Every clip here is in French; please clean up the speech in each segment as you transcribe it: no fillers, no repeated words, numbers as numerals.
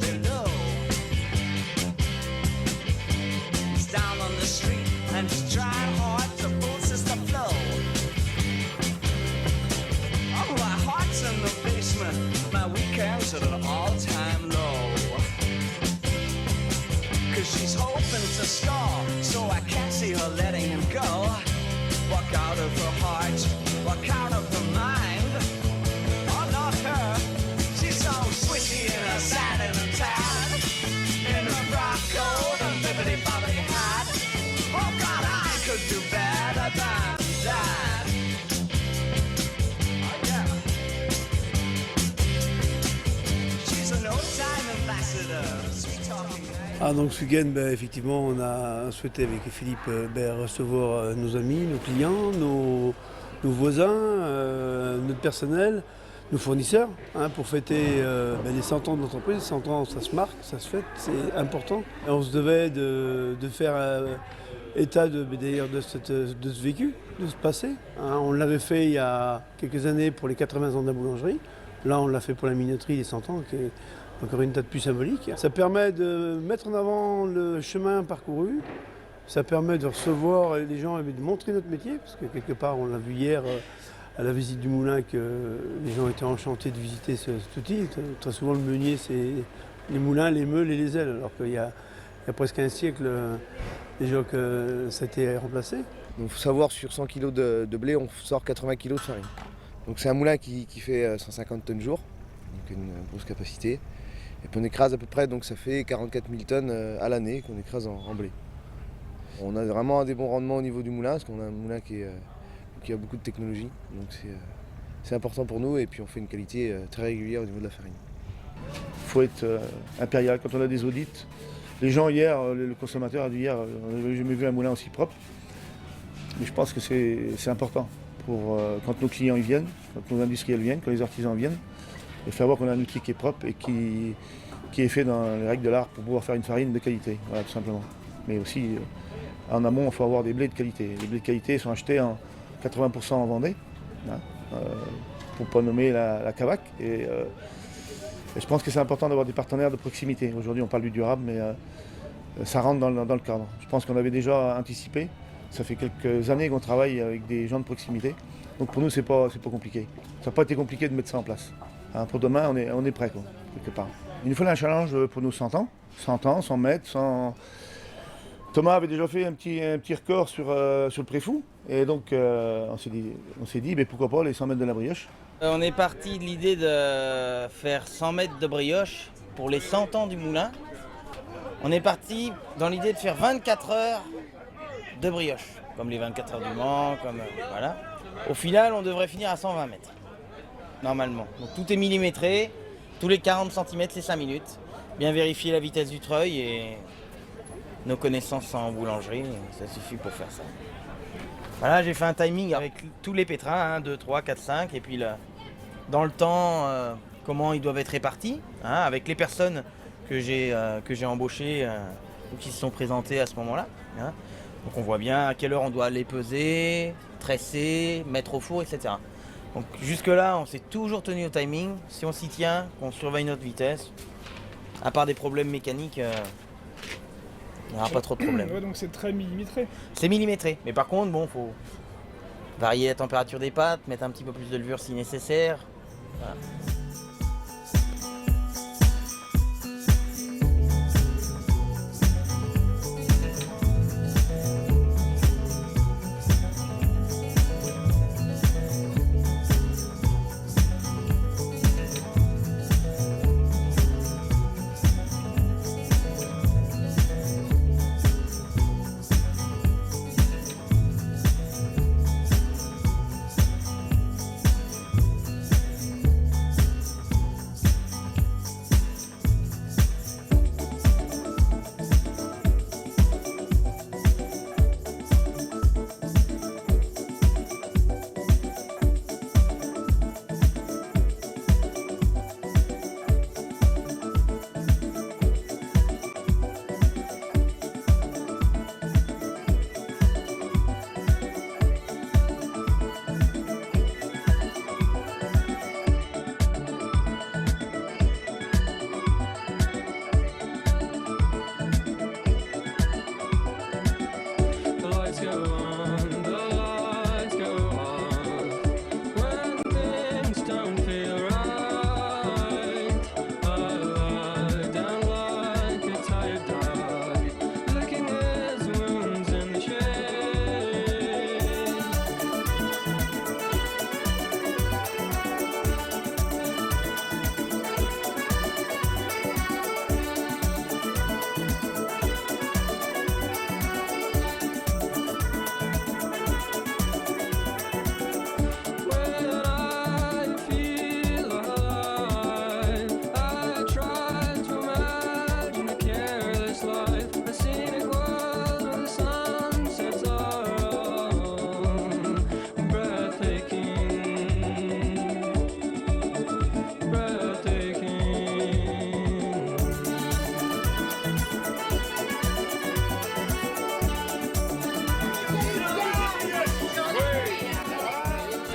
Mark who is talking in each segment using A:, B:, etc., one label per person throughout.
A: Below. It's down on the street and it's trying hard to boost the flow. Oh, my heart's in the basement. My weekend's at an all-time low. Cause she's hoping to score, so I can't see her letting him go. Walk out of her heart, walk out of her mind. Oh, not her. She's so swishy in her satin and tan, in her frock coat and bibbidi-bobbidi hat. Oh God, I could do better than that. Oh yeah. She's an old-time ambassador, sweet talking.
B: Ah, donc ce week-end, effectivement, on a souhaité avec Philippe recevoir nos amis, nos clients, nos voisins, notre personnel, nos fournisseurs, pour fêter les 100 ans de l'entreprise. 100 ans, ça se marque, ça se fête, c'est important. Et on se devait de faire état d'ailleurs de ce vécu, de ce passé. On l'avait fait il y a quelques années pour les 80 ans de la boulangerie. Là, on l'a fait pour la minoterie des 100 ans, qui est encore une date plus symbolique. Ça permet de mettre en avant le chemin parcouru. Ça permet de recevoir les gens et de montrer notre métier, parce que quelque part, on l'a vu hier à la visite du moulin, que les gens étaient enchantés de visiter cet outil. Très souvent, le meunier, c'est les moulins, les meules et les ailes, alors qu'il y a presque un siècle déjà que ça a été remplacé.
C: Il faut savoir, sur 100 kg de blé, on sort 80 kg de farine. Donc c'est un moulin qui fait 150 tonnes jour, donc une grosse capacité. Et puis on écrase à peu près, donc ça fait 44 000 tonnes à l'année qu'on écrase en blé. On a vraiment des bons rendements au niveau du moulin, parce qu'on a un moulin qui a beaucoup de technologie. Donc c'est important pour nous, et puis on fait une qualité très régulière au niveau de la farine.
D: Il faut être impérial quand on a des audits. Les gens hier, le consommateur a dit hier, on n'avait jamais vu un moulin aussi propre. Mais je pense que c'est important pour quand nos clients y viennent, quand nos industriels viennent, quand les artisans viennent, de faire voir qu'on a un outil qui est propre et qui est fait dans les règles de l'art pour pouvoir faire une farine de qualité, voilà, tout simplement. Mais aussi, en amont, il faut avoir des blés de qualité. Les blés de qualité sont achetés en 80% en Vendée, pour ne pas nommer la Cavac. Et je pense que c'est important d'avoir des partenaires de proximité. Aujourd'hui, on parle du durable, mais ça rentre dans le cadre. Je pense qu'on avait déjà anticipé. Ça fait quelques années qu'on travaille avec des gens de proximité. Donc pour nous, c'est pas compliqué. Ça n'a pas été compliqué de mettre ça en place. Pour demain, on est prêt, quoi, quelque part. Il nous fallait un challenge pour nos 100 ans. 100 ans, 100 mètres, 100... Thomas avait déjà fait un petit record sur le Préfou. Et donc, on s'est dit, mais pourquoi pas les 100 mètres de la brioche.
E: On est parti de l'idée de faire 100 mètres de brioche pour les 100 ans du moulin. On est parti dans l'idée de faire 24 heures de brioche, comme les 24 heures du Mans, voilà. Au final, on devrait finir à 120 mètres, normalement. Donc tout est millimétré, tous les 40 cm, c'est 5 minutes. Bien vérifier la vitesse du treuil et nos connaissances en boulangerie, ça suffit pour faire ça. Voilà, j'ai fait un timing avec tous les pétrins, 1, 2, 3, 4, 5, et puis là, dans le temps, comment ils doivent être répartis, avec les personnes que j'ai embauchées ou qui se sont présentées à ce moment-là. Donc on voit bien à quelle heure on doit les peser, tresser, mettre au four, etc. Donc jusque-là, on s'est toujours tenu au timing. Si on s'y tient, qu'on surveille notre vitesse, à part des problèmes mécaniques, il n'y aura pas trop de problèmes.
F: Ouais, donc c'est très millimétré.
E: C'est millimétré, mais par contre, bon, faut varier la température des pâtes, mettre un petit peu plus de levure si nécessaire. Voilà.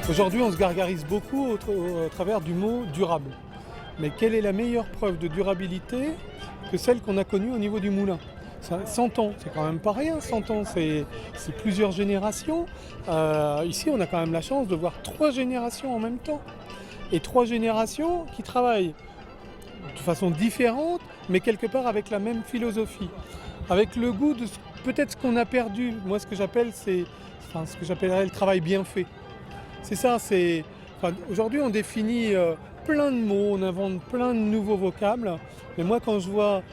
F: Aujourd'hui, on se gargarise beaucoup au travers du mot durable. Mais quelle est la meilleure preuve de durabilité que celle qu'on a connue au niveau du moulin ? 100 ans, c'est quand même pas rien, 100 ans, c'est plusieurs générations. Ici, on a quand même la chance de voir 3 générations en même temps. Et 3 générations qui travaillent de façon différente, mais quelque part avec la même philosophie. Avec le goût de peut-être ce qu'on a perdu. Moi, ce que j'appellerais le travail bien fait. C'est ça, aujourd'hui, on définit plein de mots, on invente plein de nouveaux vocables. Mais moi, quand je vois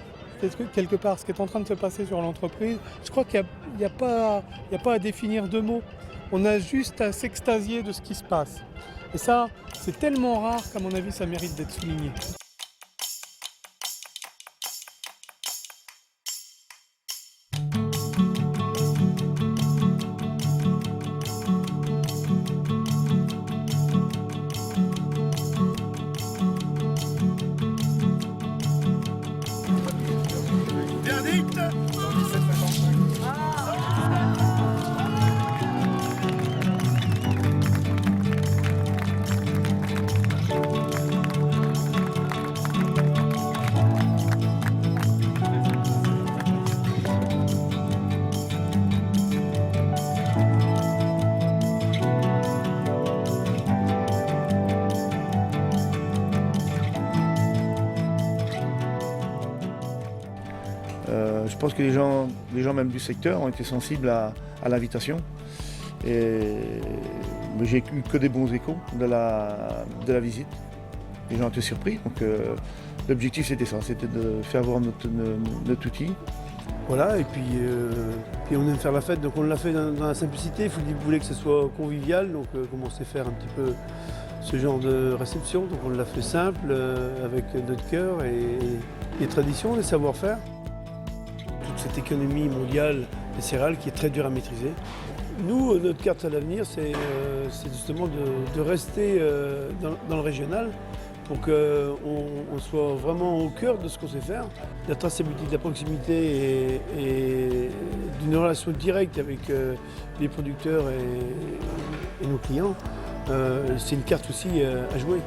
F: quelque part ce qui est en train de se passer sur l'entreprise, je crois qu'il n'y a pas à définir de mots. On a juste à s'extasier de ce qui se passe. Et ça, c'est tellement rare qu'à mon avis, ça mérite d'être souligné.
D: Je pense que les gens même du secteur ont été sensibles à l'invitation. Mais j'ai eu que des bons échos de la visite. Les gens étaient surpris. Donc l'objectif c'était ça, c'était de faire voir notre outil.
B: Voilà, et puis on aime faire la fête, donc on l'a fait dans la simplicité. Il voulait que ce soit convivial, donc comme on sait faire un petit peu ce genre de réception, donc on l'a fait simple, avec notre cœur et les traditions, les savoir-faire. Toute cette économie mondiale des céréales qui est très dure à maîtriser. Nous, notre carte à l'avenir, c'est justement de rester dans le régional pour qu'on soit vraiment au cœur de ce qu'on sait faire. La traçabilité, de la proximité et d'une relation directe avec les producteurs et nos clients, c'est une carte aussi à jouer.